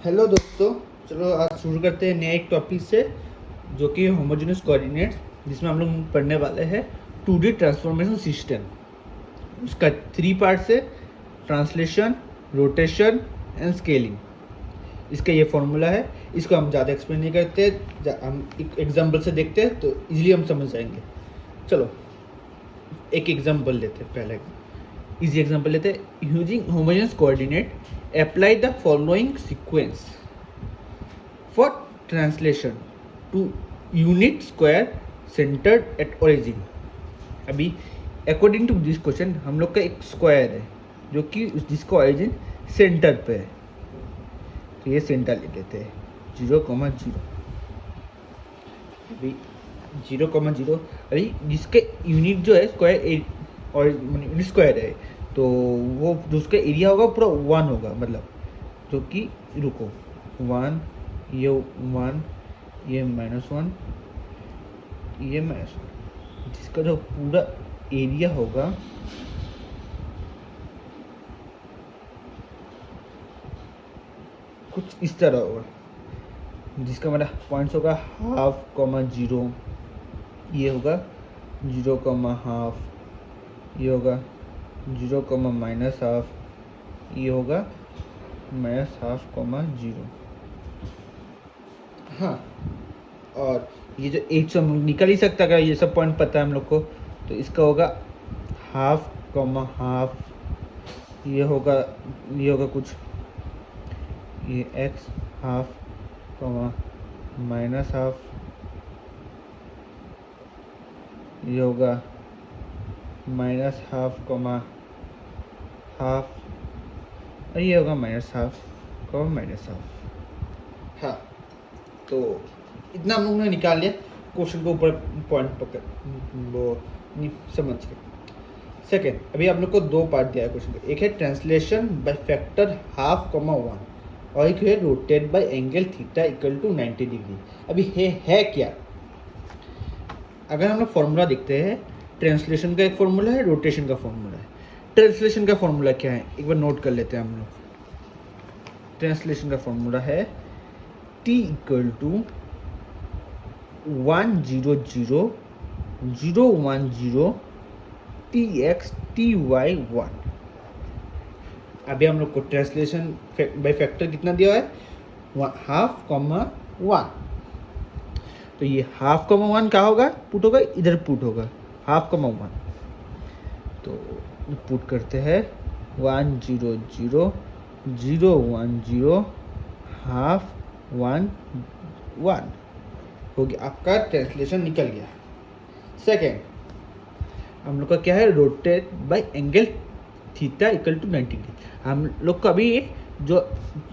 Hello दोस्तों, चलो आज शुरू करते हैं नए एक टॉपिक से जो कि होमोजेनियस कोऑर्डिनेट्स, जिसमें हम लोग पढ़ने वाले हैं 2D ट्रांसफॉर्मेशन सिस्टम। उसका 3 पार्ट्स है: ट्रांसलेशन, रोटेशन एंड स्केलिंग। इसका ये फॉर्मूला है। इसको हम ज़्यादा एक्सप्लेन नहीं करते, हम एक एग्जाम्पल से देखते हैं तो इजीली हम समझ जाएंगे। चलो एक एग्जाम्पल लेते हैं। पहले इजी एग्जाम्पल लेते हैं। Using homogeneous coordinate apply the following sequence for translation to unit square centered at origin। अभी अकॉर्डिंग टू दिस क्वेश्चन हम लोग का एक स्क्वायर है जो कि जिसका ओरिजिन सेंटर पे है, तो ये सेंटर ले लेते हैं 0,0। अभी 0,0 अभी जिसके यूनिट जो है स्क्वायर और यूनिट स्क्वायर है, तो वो जो उसका एरिया होगा पूरा 1 होगा, मतलब जो कि रुको 1 ये 1 ये -1 ये -1, जिसका जो पूरा एरिया होगा कुछ इस तरह होगा, जिसका मतलब पॉइंट्स होगा 0.5, ये होगा 0,5, ये होगा 0,-1/2, ये होगा -0.5, हाँ। और ये जो एक सौ निकल ही सकता है, ये सब पॉइंट पता है हम लोग को, तो इसका होगा 0.5, ये होगा कुछ ये x 0.5, -0.5, ये होगा -0.5, और ये होगा -0.5, हाँ। तो इतना हम लोग ने निकाल लिया क्वेश्चन के ऊपर पॉइंट पकड़ वो समझ के। सेकेंड, अभी आप लोग को 2 पार्ट दिया है क्वेश्चन का। एक है ट्रांसलेशन बाय फैक्टर 0.5, और एक है rotate by angle theta equal to 90 degree. अभी है क्या? अगर हम लोग फॉर्मूला देखते हैं, ट्रांसलेशन का एक फॉर्मूला है, रोटेशन का फॉर्मूला है। ट्रांसलेशन का फॉर्मूला क्या है एक बार नोट कर लेते हैं हम लोग। ट्रांसलेशन का फॉर्मूला है t equal to 100,010 tx ty1। अभी हम लोग को ट्रांसलेशन बाय फैक्टर कितना दिया है? 0.5, तो ये 0.5, क्या होगा? पुट होगा, इधर पुट होगा 0.5, तो पुट करते हैं 100,010 0.5 हो गया, आपका ट्रांसलेशन निकल गया। सेकेंड, हम लोग का क्या है? Rotate by angle theta equal to 90 degree. हम लोग को अभी जो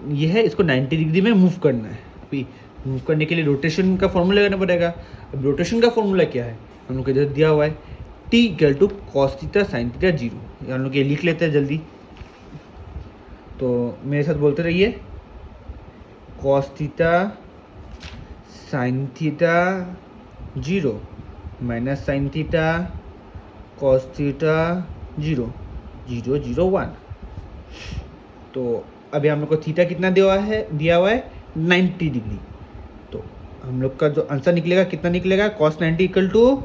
ये है इसको 90 डिग्री में मूव करना है। अभी मूव करने के लिए रोटेशन का फॉर्मूला लगाना पड़ेगा। अब रोटेशन का फॉर्मूला क्या है? हम लोग को इधर दिया हुआ है t equal to cos theta sin theta 0। हम लोग ये लिख लेते हैं जल्दी, तो मेरे साथ बोलते रहिए। cos theta sin theta 0 minus sin theta cos theta 0, 0, 1। तो अभी हम लोग को थीटा कितना दिया हुआ है 90 डिग्री। तो हम लोग का जो आंसर निकलेगा कितना निकलेगा? cos 90 equal to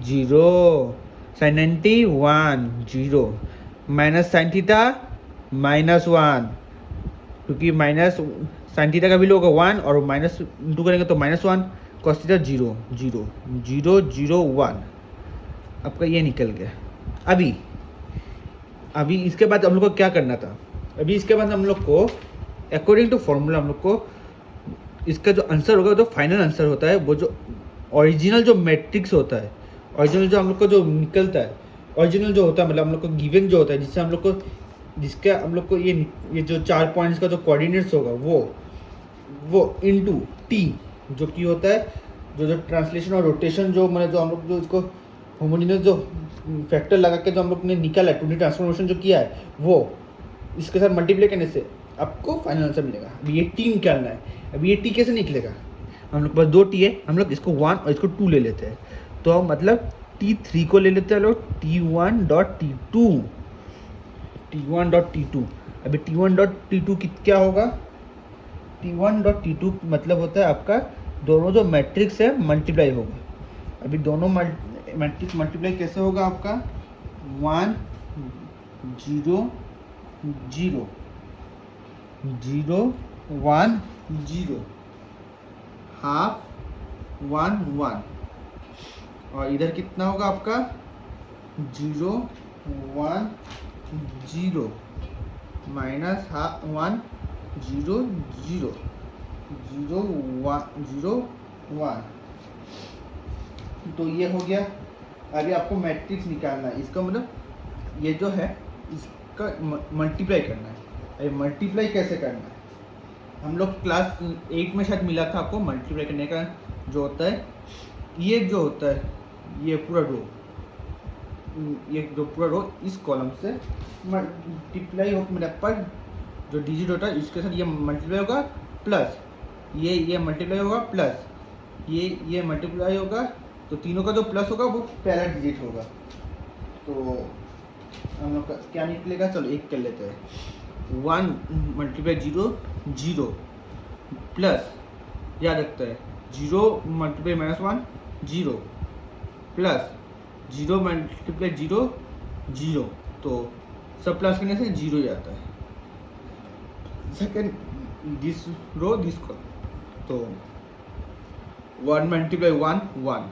0, sin 90 1, 0, minus sin theta -1, क्योंकि माइनस sin थीटा का भी होगा 1 और माइनस इंटू करेंगे तो -1, cos थीटा 0, 0, 0, 0, 1। आपका ये निकल गया। अभी इसके बाद हम लोग को क्या करना था? अभी इसके बाद हम लोग को अकॉर्डिंग टू फॉर्मूला हम लोग को इसका जो आंसर होगा, जो फाइनल आंसर होता है, वो जो ओरिजिनल जो मैट्रिक्स होता है, ओरिजिनल जो हम लोग को जो निकलता है, ओरिजिनल जो होता है मतलब हम लोग को गिवन जो होता है, जिससे हम लोग को ये जो 4 पॉइंट्स का जो कोऑर्डिनेट्स होगा वो इनटू टी, जो कि होता है जो ट्रांसलेशन और रोटेशन जो मतलब जो हम लोग जो इसको होमोजेनियस जो फैक्टर लगा के जो हम लोग ने निकाला है 2D ट्रांसफॉर्मेशन जो किया है, वो इसके साथ मल्टीप्लाई करने से आपको फाइनल आंसर मिलेगा। अभी ये टी निकालना है। अभी ये टी कैसे निकलेगा? हम लोग के पास 2 टी है, हम लोग इसको 1 और इसको 2 ले लेते हैं, तो मतलब T3 को ले लेते हैं लोग T1.T2। T1.T2 अभी T1.T2 क्या होगा? T1 डॉट T2 मतलब होता है आपका दोनों जो मैट्रिक्स है मल्टीप्लाई होगा। अभी दोनों मैट्रिक्स मल्टीप्लाई कैसे होगा आपका 1 0 0 0 1 0 हाफ 1 1 और इधर कितना होगा आपका 0 1 0 माइनस हाफ 1 0 0 0 1 0 1। तो ये हो गया। अभी आपको मैट्रिक्स निकालना है, इसका मतलब ये जो है इसका मल्टीप्लाई करना है। अभी मल्टीप्लाई कैसे करना है, हम लोग क्लास 8 में शायद मिला था आपको मल्टीप्लाई करने का जो होता है, ये जो होता है ये पूरा रो, ये जो पूरा रो इस कॉलम से मल्टीप्लाई हो, मेरे पर जो डिजिट होता है इसके साथ ये मल्टीप्लाई होगा प्लस ये मल्टीप्लाई होगा प्लस ये मल्टीप्लाई होगा, तो तीनों का जो प्लस होगा वो पहला डिजिट होगा। तो हम लोग का क्या निकलेगा, चलो एक कर लेते हैं 1 मल्टीप्लाई 0 0 प्लस याद रखता है 0 मल्टीप्लाई -1 0 प्लस 0 मल्टीप्लाई 0 0, तो सब प्लस करने से 0 ही आता है। Second this row this column, तो 1 multiply 1 1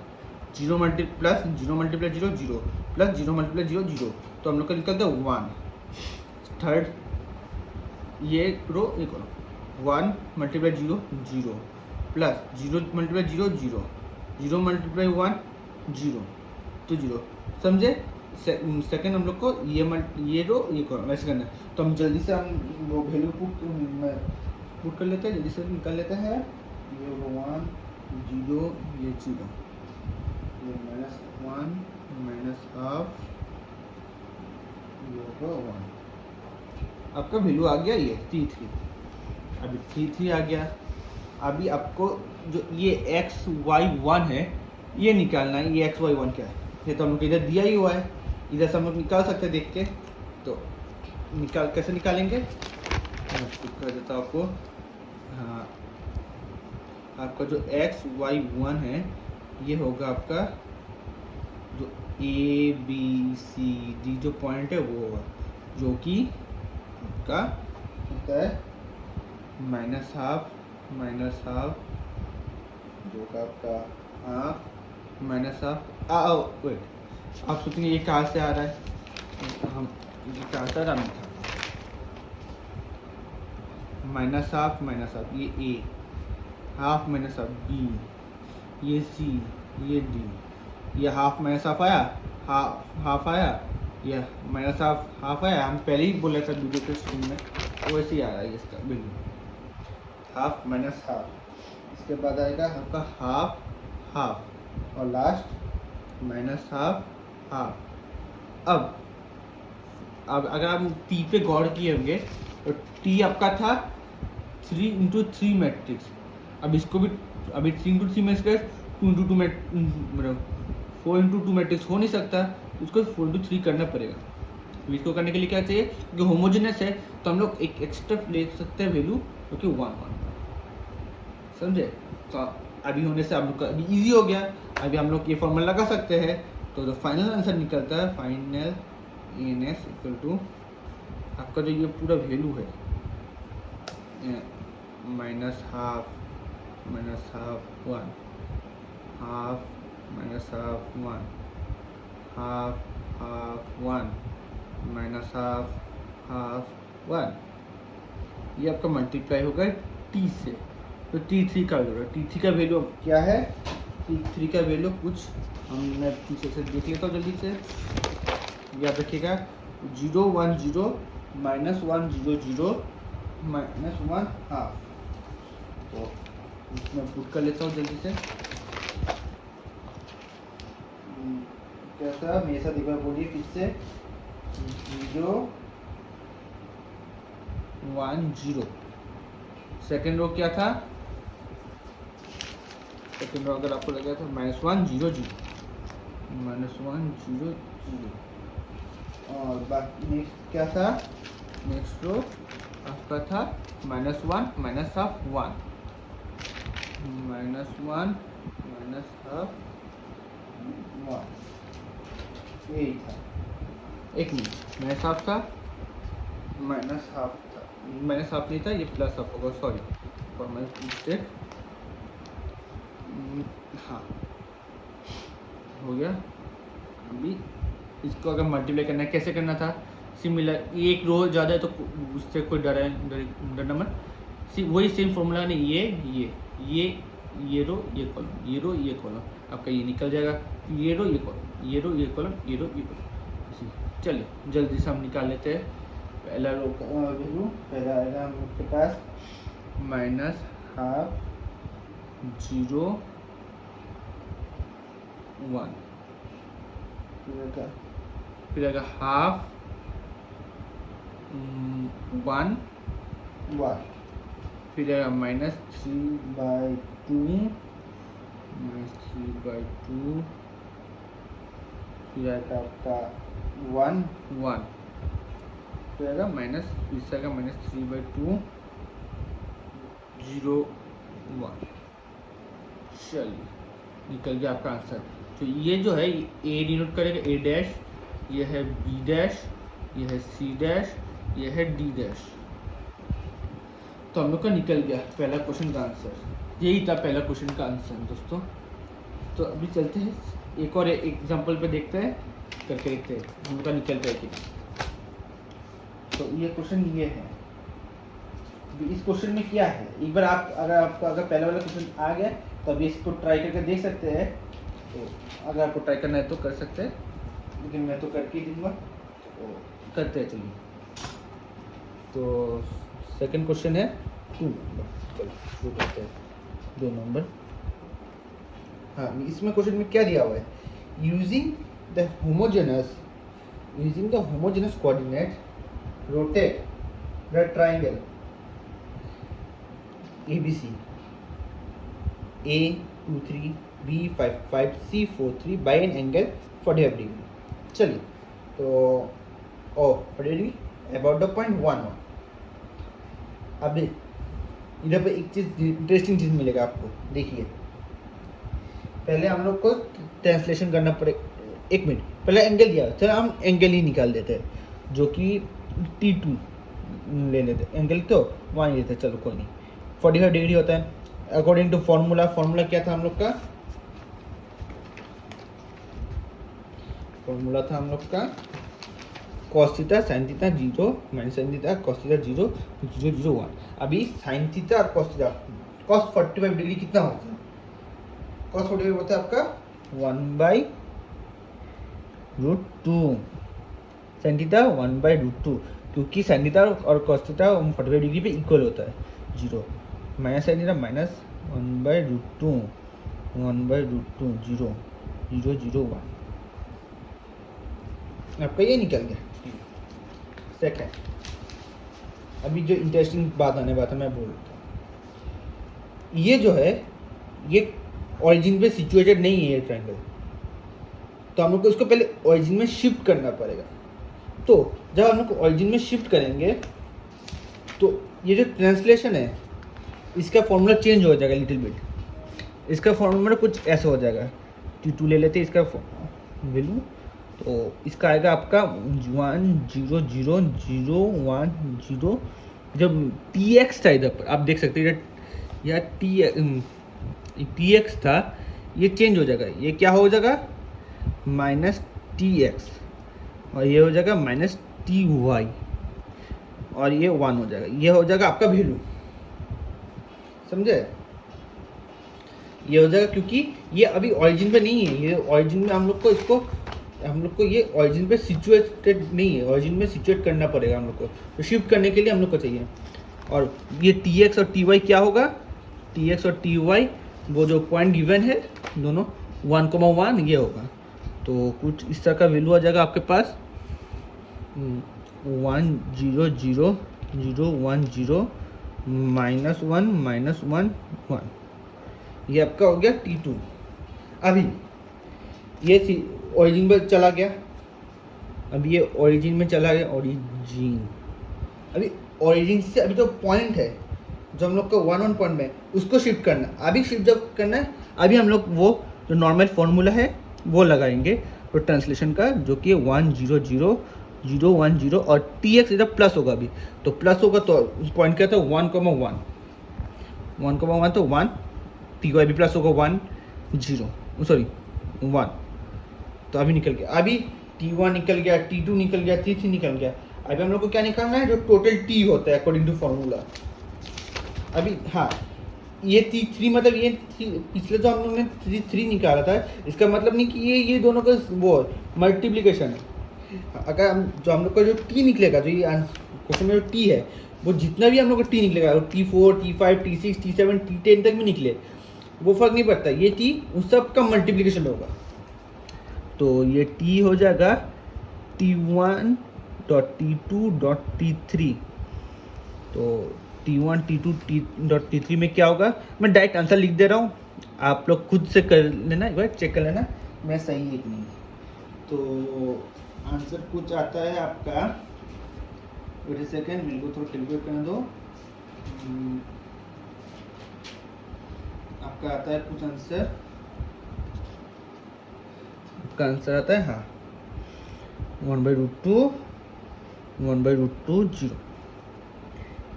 0 multiply plus 0 multiply 0 0 plus 0 multiply 0 0, तो हम लोग का निकलता है 1। थर्ड ये रो एक करो 1 मल्टीप्लाई 0 0 प्लस 0 मल्टीप्लाई 0 0 0 मल्टीप्लाई 1 0, तो 0 समझे। सेकेंड हम लोग को ये रो ये करो वैसे करना है। तो हम जल्दी से हम वो वैल्यू पुट कर लेते हैं, जल्दी से निकाल लेते हैं। ये 1 0 ये 0 ये -1 -हाफ ये होगा 1। आपका वैल्यू आ गया ये T3। अभी T3 आ गया। अभी आपको जो ये x y 1 है ये निकालना है। ये x y 1 क्या है, ये तो हम लोग इधर दिया ही हुआ है, इधर से हम लोग निकाल सकते हैं देख के। तो कैसे निकालेंगे, मैं कर देता हूँ आपको। हाँ, आपका जो x y 1 है ये होगा आपका जो A B C D जो पॉइंट है वो होगा, जो कि आपका होता है -हाफ जो का आपका हाफ -हाफ। वेट, आप सोचेंगे ये कहाँ से आ रहा है, हम ये कहाँ से आ रहा था -हाफ ये A, हाफ -हाफ B, ये C, ये D, ये हाफ -हाफ आया, हाफ आया, ये -हाफ आया। हम पहले ही बोला था वीडियो के स्क्रीन में, वैसे ही आ रहा है इसका बिल्कुल हाफ -हाफ। इसके बाद आएगा आपका हाफ और लास्ट -हाफ। अब अगर आप T पे गौर किए होंगे तो T आपका था 3 × 3 मैट्रिक्स। अब इसको भी अभी 3 × 3 मैट्रिक्स 2 × 2 मतलब 4 × 2 मैट्रिक्स हो नहीं सकता, तो उसको 4 × 3 करना पड़ेगा। तो इसको करने के लिए क्या चाहिए, क्योंकि होमोजेनियस है तो हम लोग एक एक्स्ट्रा ले सकते हैं वैल्यू, क्योंकि 1 1 समझे। तो अभी होने से हम लोग का अभी ईजी हो गया। अभी हम लोग ये फॉर्मूला लगा सकते हैं, तो जो फाइनल आंसर निकलता है फाइनल ANS = आपका जो ये पूरा वैल्यू है -half 1 half -half 1 half half 1 -half 1, ये आपका मल्टीप्लाई होगा T से। तो T3 का वैल्यू है, T3 का वैल्यू क्या है, T3 का वैल्यू कुछ मैं पीछे से देख लेता हूँ जल्दी से। याद रखिएगा 0 1 0 -1 0 0 -1 हाफ। तो इसमें पुट कर लेता हूँ जल्दी से। कैसा मेरे साथ एक बार बोलिए फिर से, 0 1 0। सेकेंड रो क्या था, सेकेंड रो अगर आपको लगा था -1 0 0 -1 0 0। और बाकी नेक्स्ट क्या था, नेक्स्ट रो आपका था -1 माइनस हाफ 1, -1 माइनस हाफ 1, यही था। एक मिनट, माइनस हाफ था, माइनस हाफ था, माइनस हाफ नहीं था, ये प्लस हाफ होगा, सॉरी फॉर माई मिस्टेक। हाँ हो गया। अभी इसको अगर मल्टीप्लाई करना है, कैसे करना था, सिमिलर, एक रो ज़्यादा है तो उससे कोई डरना मत, वही सेम फॉर्मूला ने, ये रो ये कॉलम, ये रो ये कॉलम, आपका ये निकल जाएगा, ये रो ये कॉलम, ये रो ये कॉलम, ये रो ये कॉलम। चलिए जल्दी से हम निकाल लेते हैं। पहला रो का वैल्यू, पहला आएगा हम लोग के पास माइनस हाफ 0 1, फिर आएगा हाफ 1 1, फिर आएगा -3/2, फिर आएगा आपका 1 1, फिर आएगा -3/2 0 1। चलिए निकल गया आपका आंसर। तो ये जो है ए डिनोट करेगा ए डैश, ये है बी डैश, ये है सी डैश, ये है डी डैश। तो हम लोग का निकल गया पहला क्वेश्चन का आंसर। यही था पहला क्वेश्चन का आंसर दोस्तों। तो अभी चलते हैं एक और एग्जांपल पे, देखते हैं करके देखते हैं हम लोग का निकलता है कि। तो ये क्वेश्चन ये है, इस क्वेश्चन में क्या है, एक बार आप अगर पहला वाला क्वेश्चन आ गया तो अभी इसको ट्राई करके देख सकते हैं। तो अगर आपको ट्राई करना है तो कर सकते हैं, लेकिन मैं तो करके ही दूंगा। तो करते हैं चलिए। तो सेकंड क्वेश्चन है 2 नंबर, शुरू करते हैं 2 नंबर। हाँ, इसमें क्वेश्चन में क्या दिया हुआ है, using the homogeneous coordinate rotate the triangle ABC A23 B55 C43 by an angle 45 degree. चलिए तो 45 डिग्री अबाउट द पॉइंट 1 1। अब इधर पे एक चीज़ इंटरेस्टिंग चीज़ मिलेगा आपको, देखिए। पहले हम लोग को ट्रांसलेशन करना पड़े, एक मिनट, पहले एंगल दिया, चलो हम एंगल ही निकाल देते हैं, जो कि T2 ले लेते, एंगल तो वहाँ ही लेते, चलो कोई नहीं। 45 डिग्री होता है अकॉर्डिंग टू फॉर्मूला क्या था हम लोग का, फॉर्मूला था हम लोग का cos theta sin theta 0 minus sin theta cos theta 0 0 0 1। अभी sin थीटा और cos थीटा, cos 45 डिग्री कितना होता है, cos 45 होता है आपका 1/√2, sin थीटा 1/√2, क्योंकि sin थीटा और cos थीटा 45 डिग्री पे इक्वल होता है 0, माइनस sin थीटा माइनस 1/√2 0 0 0 1। आपका ये निकल गया। सेकंड, अभी जो इंटरेस्टिंग बात आने वाला था मैं बोल रहा था, ये जो है ये ओरिजिन पे सिचुएटेड नहीं है ये ट्रायंगल, तो हम लोग को इसको पहले ओरिजिन में शिफ्ट करना पड़ेगा। तो जब हम लोग को ओरिजिन में शिफ्ट करेंगे तो ये जो ट्रांसलेशन है इसका फॉर्मूला चेंज हो जाएगा लिटिल बिट। इसका फॉर्मूला कुछ ऐसा हो जाएगा, T2 ले लेते हैं इसका वैल्यू, तो इसका आएगा आपका 1 0 0 0 1 0। जब TX था इधर पर आप देख सकते हैं, या TX था, ये चेंज हो जाएगा, ये क्या हो जाएगा -TX, और ये हो जाएगा -TY, और ये 1 हो जाएगा, ये हो जाएगा आपका वैल्यू, समझे। ये हो जाएगा क्योंकि ये अभी ओरिजिन पे नहीं है, ये ओरिजिन में हम लोग को ये ओरिजिन पे सिचुएटेड नहीं है, ओरिजिन में सिचुएट करना पड़ेगा हम लोग को, तो शिफ्ट करने के लिए हम लोग को चाहिए। और ये TX और TY क्या होगा, TX और TY वो जो पॉइंट गिवन है दोनों 1,1 ये होगा, तो कुछ इस तरह का वैल्यू आ जाएगा आपके पास 1 0 0 0 1 0 -1 -1 1। ये आपका हो गया T2। अभी ये ओरिजिन पर चला गया, अभी ये ओरिजिन में चला गया, ओरिजिन। अभी ओरिजिन से अभी जो पॉइंट है जो हम लोग का 1 1 पॉइंट में उसको शिफ्ट करना, अभी शिफ्ट जब करना है अभी हम लोग वो जो नॉर्मल फॉर्मूला है वो लगाएंगे तो ट्रांसलेशन का, जो कि 1 0 0 0 1 0 और टी एक्स इधर प्लस होगा अभी, तो प्लस होगा तो पॉइंट क्या था 1 1 तो 1 टी वाई भी प्लस होगा 1 0 सॉरी 1, तो अभी निकल गया, अभी T1 निकल गया, T2 निकल गया, T3 निकल गया। अभी हम लोग को क्या निकालना है, जो टोटल T होता है अकॉर्डिंग टू फॉर्मूला। अभी हाँ, ये T3 मतलब ये पिछले जो हम लोग ने T3 निकाला था, इसका मतलब नहीं कि ये दोनों का वो मल्टीप्लिकेशन है। अगर हम लोग का जो T निकलेगा, जो ये क्वेश्चन में जो T है, वो जितना भी हम लोग का T निकलेगा, T4 T5 T6 T7 T10 तक भी निकले, वो फर्क नहीं पड़ता, ये T उन सब का मल्टीप्लिकेशन होगा। तो ये T हो जाएगा T1 dot T2 dot T3, तो T1 T2 डॉट T3 में क्या होगा, मैं डायरेक्ट आंसर लिख दे रहा हूँ, आप लोग खुद से कर लेना, एक बार चेक कर लेना मैं सही है कि नहीं। तो आंसर कुछ आता है आपका, वेट अ सेकेंड, मेरे को थोड़ा कैलकुलेट करने दो। आपका आता है कुछ आंसर, का आंसर आता है हाँ 1/√2 1/√2 0,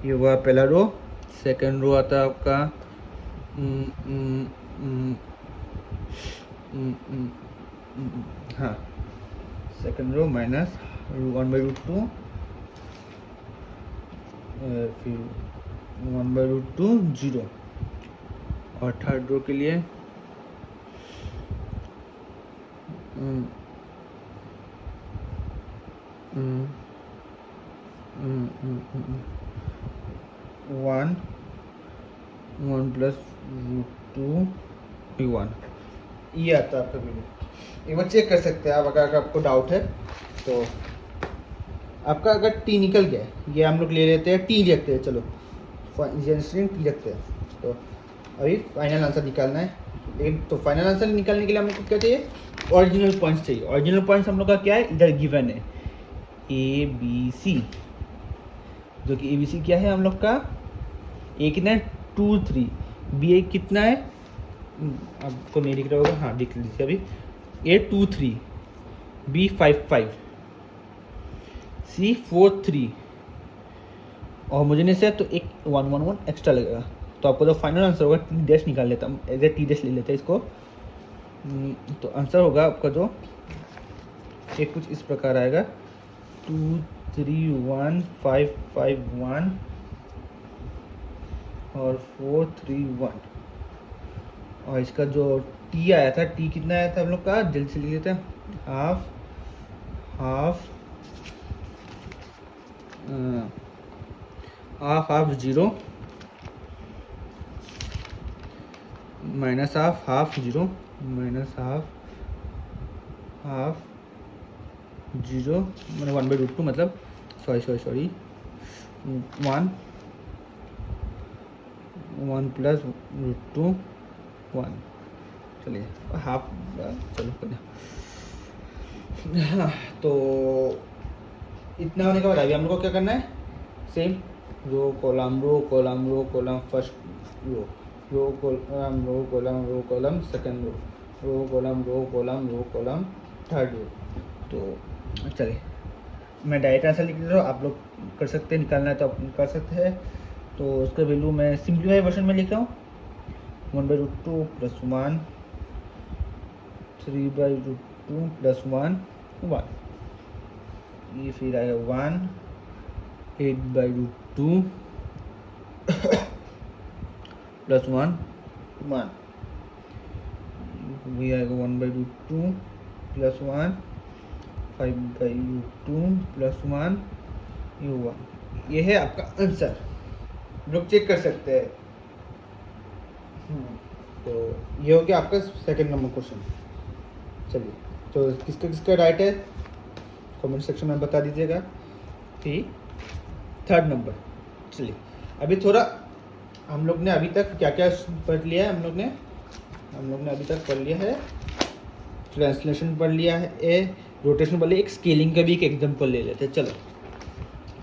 ये हुआ पहला रो। सेकंड रो आता है आपका हाँ सेकंड रो माइनस 1/√2 फिर 1/√2 0, और थर्ड रो के लिए 1 प्लस √2 1, ये आता है आपका वीडियो, एक बार चेक कर सकते हैं आप अगर आपको डाउट है तो। आपका अगर टी निकल गया, ये हम लोग ले लेते हैं, टी रखते हैं, चलो टी रखते हैं, तो अभी फाइनल आंसर निकालना है। लेकिन तो फाइनल आंसर निकालने के लिए हम लोग को क्या चाहिए, ओरिजिनल पॉइंट्स चाहिए। ओरिजिनल पॉइंट्स हम लोग का क्या है, इधर गिवन है ABC, जो कि ABC क्या है हम लोग का, A कितना है 2 3, B कितना है आपको नहीं दिख रहा होगा, हाँ दिख लीजिए अभी, A 2 3, B 5 5, C 4 3, और मुझे नहीं से तो एक 1 1 1 एक्स्ट्रा लगेगा, तो आपको जो फाइनल आंसर होगा टी डैश निकाल लेता हूँ, एज ए टी डैश ले लेते हैं इसको। तो आंसर होगा आपका जो एक कुछ इस प्रकार आएगा 2 3 1 5 5 1 और 4 3 1, और इसका जो टी आया था, टी कितना आया था हम लोग का, जल्दी से लिख लेते हैं, half half half half 0 minus half 0 minus half 0 मैंने 1/√2 मतलब सॉरी 1 प्लस √2 1, चलिए हाफ, चलो कर हाँ। तो इतना होने के बाद अभी हम लोग को क्या करना है, same row column first row column second row column third row. तो चलिए मैं डायरेक्ट आंसर लिख दे रहा हूँ, आप लोग कर सकते हैं, निकालना है तो आप कर सकते हैं। तो उसका वैल्यू मैं सिंप्लीफाई वर्जन में लिख रहा हूँ, 1/√2 + 1 3/√2 + 1 ये फिर आएगा 1 8/√2 + 1 ये आएगा 1/√2 + 1 5/√2 + 1 ये हुआ, ये है आपका आंसर, लोग चेक कर सकते हैं। तो ये हो गया आपका सेकंड नंबर क्वेश्चन। चलिए तो किसका राइट है कमेंट सेक्शन में बता दीजिएगा। फिर थर्ड नंबर, चलिए अभी थोड़ा हम लोग ने अभी तक क्या क्या पढ़ लिया है, हम लोग ने अभी तक पढ़ लिया है, ट्रांसलेशन पढ़ लिया है, रोटेशन पढ़ लिया, एक स्केलिंग का भी एक एग्जाम्पल ले लेते हैं। चलो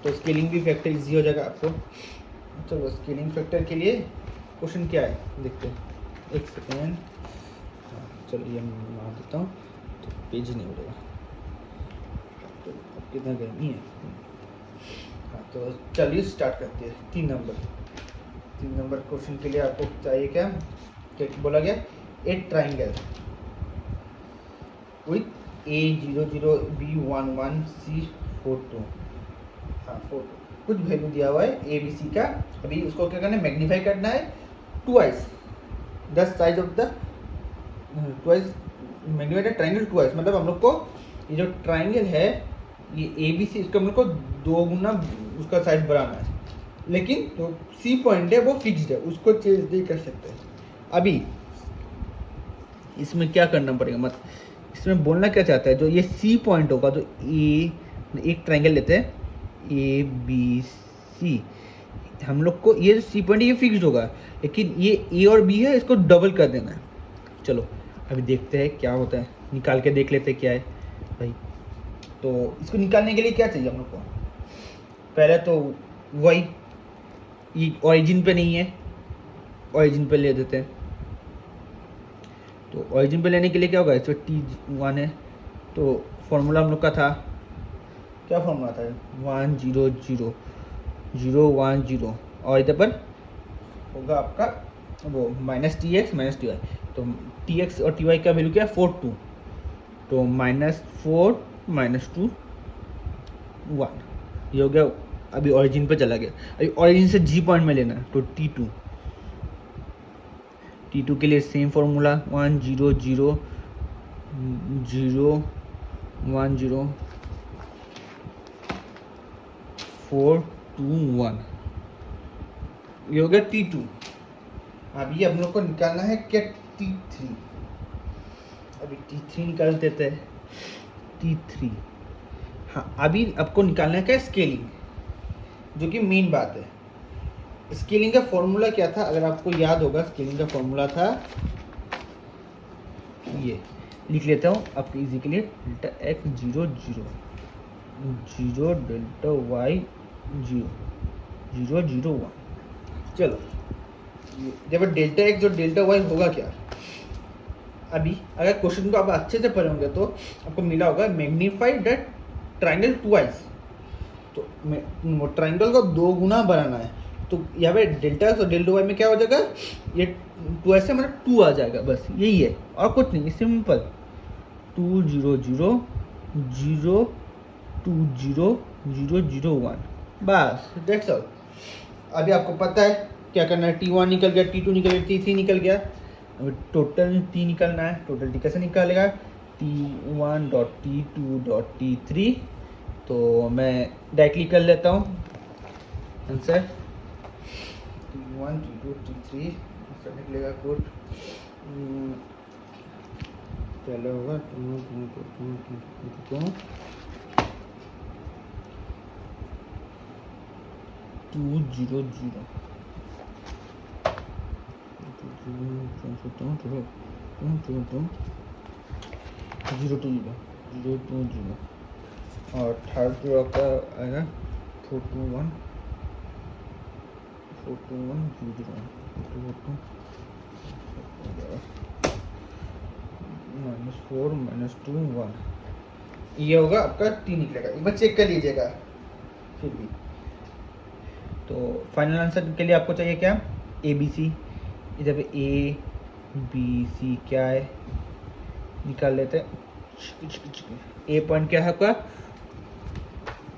तो स्केलिंग भी फैक्टर इजी हो जाएगा आपको। चलो स्केलिंग फैक्टर के लिए क्वेश्चन क्या है देखते हैं, एक सेकेंड। हाँ चलो ये मैं बना देता हूँ तो पेज ही नहीं उड़ेगा। तो अब कितना गर्मी है। हाँ तो चलिए स्टार्ट करते हैं। 3 नंबर क्वेश्चन के लिए आपको चाहिए क्या, क्या बोला गया, एक triangle with A00 B11 C42, हाँ 42 कुछ वैल्यू दिया हुआ है ए बी सी का। अभी उसको क्या करना है, मैग्नीफाई करना है twice the size of the twice, magnify triangle twice, मतलब हम लोग को ये जो ट्राइंगल है ये ए बी सी, इसका हम लोग को 2 गुना उसका साइज बढ़ाना है। लेकिन जो सी पॉइंट है वो फिक्स्ड है, उसको चेंज नहीं कर सकते। अभी इसमें क्या करना पड़ेगा, मत इसमें बोलना क्या चाहता है, जो ये सी पॉइंट होगा, जो ए, एक ट्राइंगल लेते हैं ए बी सी, हम लोग को ये जो सी पॉइंट है ये फिक्स्ड होगा, लेकिन ये ए और बी है, इसको डबल कर देना है। चलो अभी देखते हैं क्या होता है, निकाल के देख लेते हैं क्या है भाई। तो इसको निकालने के लिए क्या चाहिए हम लोग को, पहले तो वही, ये ऑरिजिन पे नहीं है, ऑरिजिन पे ले देते हैं। तो ऑरिजिन पे लेने के लिए क्या होगा, इसमें T1 है, तो फॉर्मूला हम लोग का था, क्या फॉर्मूला था, 1 0 0 0 1 0, और इधर पर होगा आपका वो minus T X minus T Y. तो टी एक्स और टी वाई का वैल्यू क्या है 4 2, तो -4 -2 1, ये हो गया। अभी ऑरिजिन पे चला गया, अभी ऑरिजिन से जी पॉइंट में लेना है, तो T2 के लिए सेम फॉर्मूला 1 0 0 0 1 0 4 2 1, ये हो गया T2। अभी हम लोग को निकालना है क्या, T3। अभी T3 निकाल देते हैं, T3। हाँ अभी आपको निकालना है क्या, स्केलिंग, जो कि मेन बात है। स्केलिंग का फॉर्मूला क्या था, अगर आपको याद होगा, स्केलिंग का फॉर्मूला था ये, लिख लेता हूँ आपके इजी के लिए, डेल्टा x 0 0 0 डेल्टा y 0 0 0 1। चलो जब डेल्टा x और डेल्टा y होगा क्या, अभी अगर क्वेश्चन को आप अच्छे से पढ़े होंगे तो आपको मिला होगा मैग्नीफाई दैट ट्राइंगल ट्वाइस, तो वो ट्राइंगल को 2 गुना बनाना है। तो यहाँ पे डेल्टा एक्स और डेल्टा वाई में क्या हो जाएगा, ये 2 से मतलब 2 आ जाएगा, बस यही है और कुछ नहीं, सिंपल 2 0 0 0 2 0 0 0 1, बस दैट्स ऑल। अभी आपको पता है क्या करना है, T1 निकल गया, T2 निकल गया, T3 निकल गया, अभी टोटल T निकलना है। टोटल T कैसे निकालेगा, T1 dot T2 dot T3, तो मैं डायरेक्टली कर लेता हूँ answer, T1 T2 T3 answer निकलेगा कुछ पहले होगा 2 0 0 0 2 0 2 0, और थर्ड जो आपका आएगा 4 2 1 4 2 1 0 0 -4 -2 1, ये होगा आपका T निकलेगा। एक बार चेक कर लीजिएगा फिर भी। तो फाइनल आंसर के लिए आपको चाहिए क्या, ए बी सी, इधर पे ए बी सी क्या है निकाल लेते हैं। ए पॉइंट क्या है आपका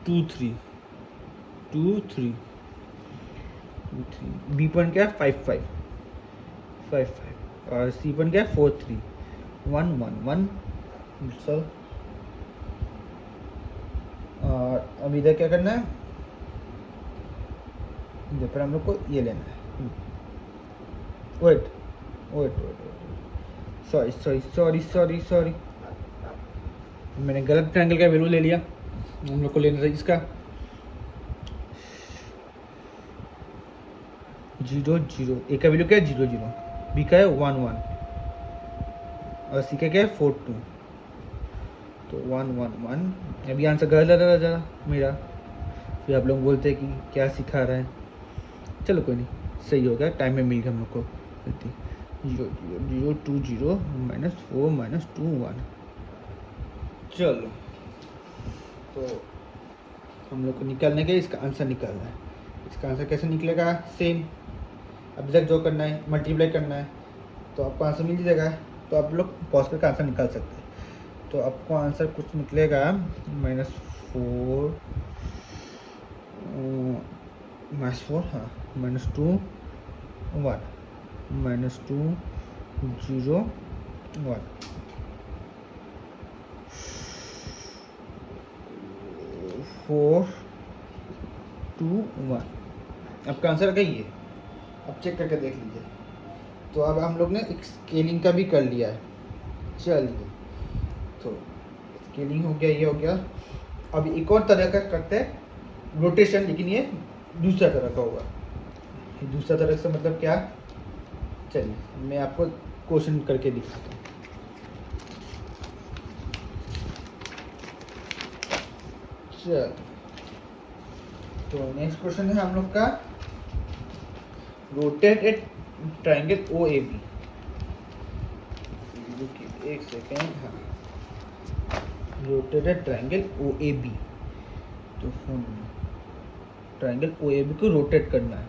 2 3 2 3 बी पॉइंट क्या है 5 5 5 5, और सी पॉइंट क्या है 4 3 1 1 1। सो और अब इधर क्या करना है, इधर पर हम लोग को ये लेना है, wait sorry sorry sorry sorry sorry, मैंने गलत ट्रायंगल का वैल्यू ले लिया। हम लोग को लेना था इसका 0 0, ए का वैल्यू क्या है 0 0, बी का है 1 1, और सी का क्या है 4 2, तो 1 1 1। अभी आंसर गलत आ रहा मेरा, फिर आप लोग बोलते हैं कि क्या सिखा रहा है। चलो कोई नहीं, सही हो गया, टाइम में मिल गया हम लोग को। 0 0 2 0 -4 -2 1। चलो, तो हम लोग को निकालने के इसका आंसर निकालना है। इसका आंसर कैसे निकलेगा? सेम अभी तक जो करना है, मल्टीप्लाई करना है, तो आपको आंसर मिल जाएगा। तो आप लोग पॉज करके आंसर निकाल सकते हैं। तो आपको आंसर कुछ निकलेगा -4 -4 हाँ -2 1 -2 0 1 4 2 1। आपका आंसर आ गया ये। अब चेक करके देख लीजिए। तो अब हम लोग ने एक स्केलिंग का भी कर लिया है। चलिए, तो स्केलिंग हो गया, ये हो गया। अब एक और तरह का करते हैं रोटेशन, लेकिन ये दूसरा तरह का होगा। दूसरा तरह से मतलब क्या? चलिए मैं आपको क्वेश्चन करके दिखाता हूँ। चल, तो नेक्स्ट क्वेश्चन है हम लोग का, rotate a triangle O A B. एक सेकेंड, हाँ, rotate a triangle O A B. तो ट्राइंगल ओ ए बी को रोटेट करना है।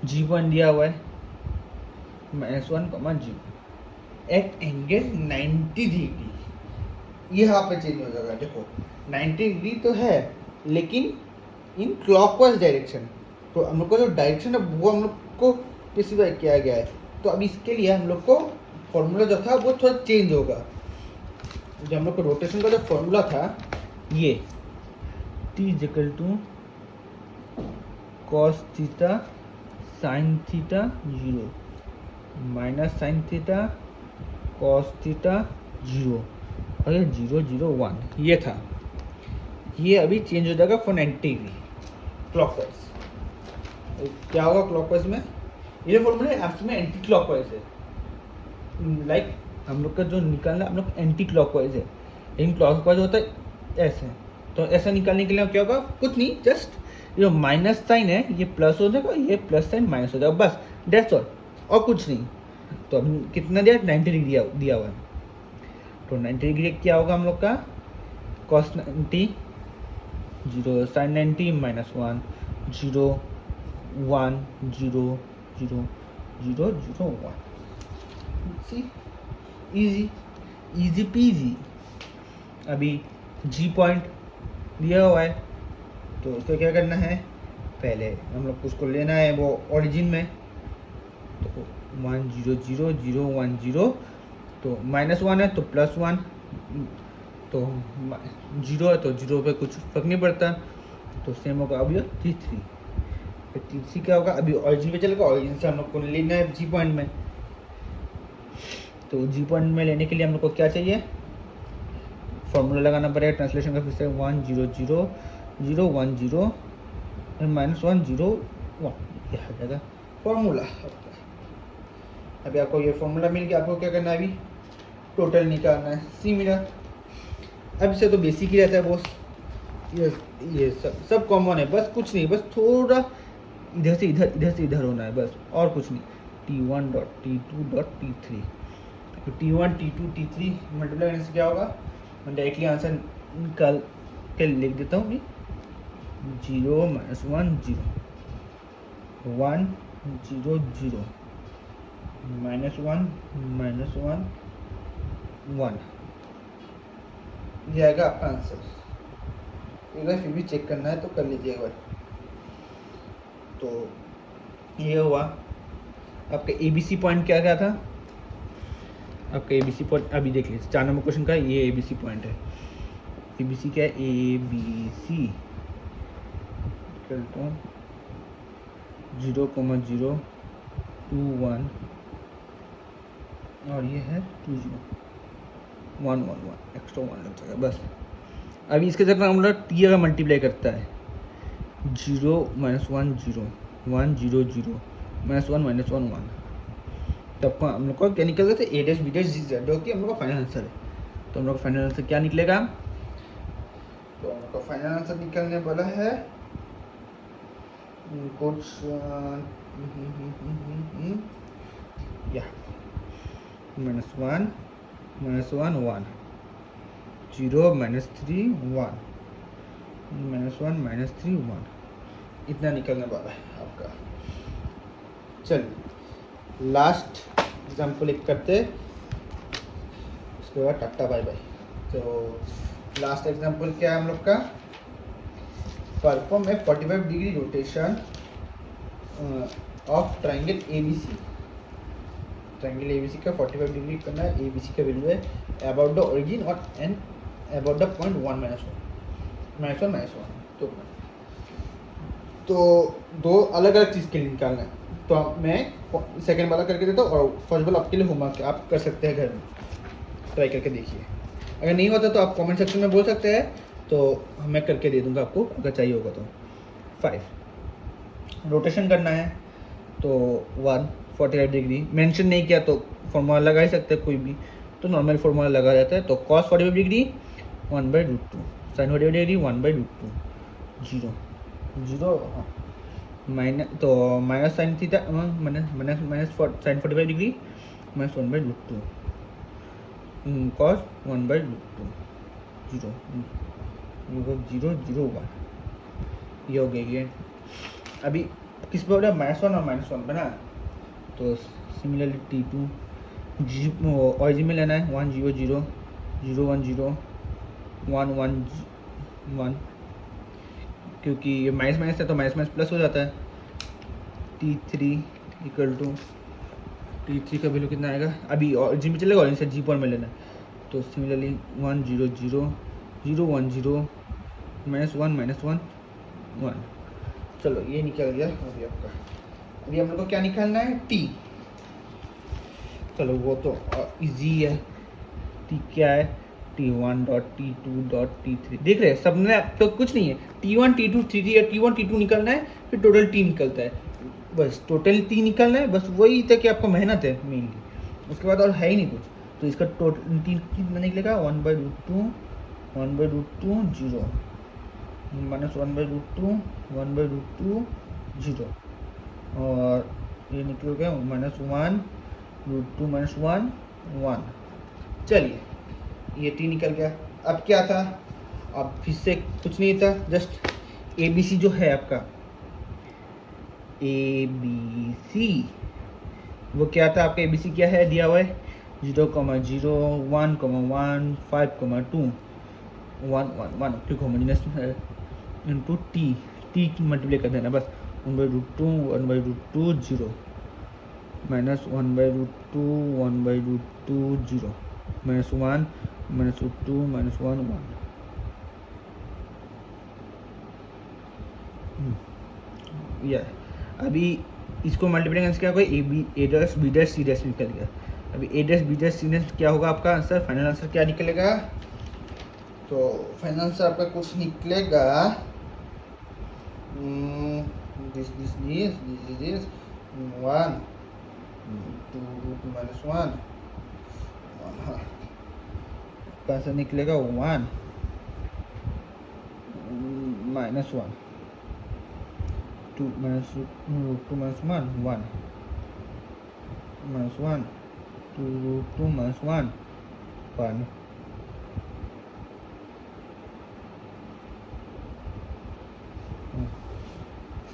G1 दिया हुआ है -1, 0 एट एंगल 90 डिग्री। ये यहाँ पे चेंज हो जाएगा। देखो 90 डिग्री तो है, लेकिन इन क्लॉकवाइज डायरेक्शन। तो हम लोग को जो डायरेक्शन है वो हम लोग को स्पेसिफाई किया गया है। तो अब इसके लिए हम लोग को फॉर्मूला जो था वो थोड़ा चेंज होगा। जो हम लोग को रोटेशन का जो फॉर्मूला था, ये T = cos theta sin theta 0 minus sin theta cos theta 0 और ये 0 0 1 ये था। ये अभी चेंज हो जाएगा फॉर 90 डिग्री क्लॉकवाइज। क्या होगा क्लॉकवाइज में? ये फॉर्मूला एक्चुअली में एंटी क्लॉकवाइज है। लाइक हम लोग का जो निकालना हम लोग एंटी क्लॉकवाइज है, लेकिन क्लॉकवाइज होता है ऐसे। तो ऐसा निकालने के लिए क्या होगा? कुछ नहीं, जस्ट जो माइनस साइन है ये प्लस हो जाएगा, ये प्लस साइन माइनस हो जाएगा, बस डेट्स ऑल, और कुछ नहीं। तो अब कितना दिया? 90 डिग्री दिया हुआ है। तो 90 डिग्री क्या होगा हम लोग का? cos 90 0 sin 90 -1 0 1 0 0 0 0 1। सी, इजी इजी पीजी। अभी जी पॉइंट दिया हुआ है, तो उसको क्या करना है? पहले हम लोग उसको लेना है वो ओरिजिन में। तो 1 0 0 0 1 0, तो -1 है तो +1, तो 0 है तो 0 पे कुछ फर्क नहीं पड़ता। तो सेम होगा अब ये T3। फिर T3 क्या होगा? अभी ओरिजिन पे चलेगा, ओरिजिन से हम लोग को लेना है जी पॉइंट में। तो जी पॉइंट में लेने के लिए हम लोग को क्या चाहिए? फॉर्मूला लगाना पड़ेगा ट्रांसलेशन का। फिर से 1 0 0 0 1 0 -1 0 1, ये आ जाएगा फॉर्मूला। अभी आपको ये फॉर्मूला मिल गया। आपको क्या करना है? अभी टोटल निकालना है, सिमिलर। अब से तो बेसिक ही रहता है बॉस। ये सब कॉमन है, बस कुछ नहीं, बस थोड़ा इधर से इधर होना है, बस और कुछ नहीं। T1 T2 T3, तो T1 T2 T3 मल्टीप्लाई करने से क्या होगा? मैं डायरेक्टली आंसर निकाल के लिख देता हूँ। 0 -1 0 1 0 0 -1 -1 1, ये आएगा आपका आंसर। एक बार फिर भी चेक करना है तो कर लीजिए एक बार। तो ये हुआ आपका ABC पॉइंट। क्या क्या था आपका ABC पॉइंट? अभी देख लीजिए 4 नंबर क्वेश्चन का ये ABC पॉइंट है। ABC क्या है? ABC 0 0 2 1 और ये है 2 0 1 1 1, एक्स्ट्रा 1 लग जाएगा बस। अभी इसके साथ हम लोग T अगर मल्टीप्लाई करता है 0 -1 0 1 0 0 -1 -1 1, तब को हम लोग को क्या निकल गया? A B Z, जो कि हम लोग का फाइनल आंसर है। तो हम लोग का फाइनल आंसर क्या निकलेगा? तो उनका फाइनल आंसर निकलने वाला है कुछ या -1 -1 1 0 -3 1 -1 -3 1 इतना निकलने वाला है आपका। चलिए लास्ट एग्जाम्पल एक करते, उसके बाद टाटा बाय बाय। तो लास्ट एग्जाम्पल क्या है हम लोग का, perform a 45 degree rotation of triangle ABC। Triangle ABC का 45 डिग्री करना है, ABC का वैल्यू है अबाउट द ओरिजिन और एंड अबाउट द पॉइंट 1 -1 तो दो अलग अलग चीज़ के लिए निकालना है। तो मैं सेकंड वाला करके देता हूँ और फर्स्ट वाला आपके लिए होमवर्क है, आप कर सकते हैं घर में, ट्राई करके देखिए। अगर नहीं होता तो आप कमेंट सेक्शन में बोल सकते हैं, तो मैं करके दे दूँगा आपको अगर चाहिए होगा तो। 5 रोटेशन करना है तो 145 डिग्री मेंशन नहीं किया तो फॉर्मूला लगा ही सकते हैं कोई भी, तो नॉर्मल फॉर्मूला लगा जाता है। तो cos 45 डिग्री 1/√2, sin 45 डिग्री 1/√2, 0 हाँ minus sine theta minus sine 45 degree -1/√2 cos 1/√2 0 0 0 1 ये हो गया ये। अभी किस पे हो रहा है, -1 और -1 पे ना, तो सिमिलरली T2 ऑरिजिन में लेना है 1 0 0 0 1 0 1 1 1, क्योंकि ये माइनस माइनस है तो माइनस माइनस प्लस हो जाता है। T3 इक्वल टू T3 का वैल्यू कितना आएगा, अभी ऑरिजिन में चलेगा, ऑरिजिन से G पर में लेना है, तो सिमिलरली 1 0 0 0 1 0 -1 -1 1। चलो ये निकल गया अभी आपका। अभी हम लोग को क्या निकालना है, T। चलो वो तो इजी है, T क्या है, T1 dot T2 dot T3 देख रहे हैं सब में, अब तो कुछ नहीं है, T1 T2 T3 या T1 T2 निकलना है, फिर टोटल T निकलता है, बस टोटल T निकलना है, बस वही तक कि आपका मेहनत है मेनली, उसके बाद और है ही नहीं कुछ। तो इसका टोटल T कितना निकलेगा 1/√2 0 -1/√2 1/√2 0 और ये निकल गया -1√2 -1 1। चलिए ये T निकल गया। अब क्या था, अब फिर से कुछ नहीं था, जस्ट ABC जो है आपका ABC, वो क्या था आपका, ABC क्या है दिया हुआ है 0 0 1 1 5 2 1 1 1 क्योंकि होमोजेनियस इंटू T मल्टीप्लाई कर देना बस 1/√2 1/√2 0 -1/√2 1/√2 0 -1 -2 -1 1। यह अभी इसको मल्टीप्लाई करने से क्या होगा, A dash B dash C dash निकल गया। अभी A dash B dash C dash क्या होगा आपका आंसर, फाइनल आंसर क्या निकलेगा, तो फाइनल आंसर आपका कुछ निकलेगा this 1 2 -1 आंसर निकलेगा 1 -1 2 -2 -1 1 -1 2 -1 1।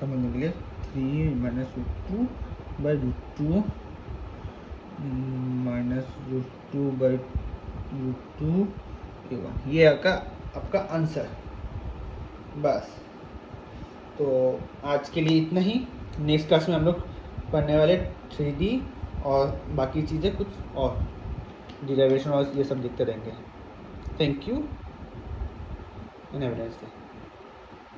समझने के लिए 3 -√2 √2 -√2 A1, ये आपका आंसर। बस तो आज के लिए इतना ही। नेक्स्ट क्लास में हम लोग पढ़ने वाले 3D और बाकी चीज़ें कुछ और डिराइवेशन और ये सब देखते रहेंगे। Thank you and have a nice day.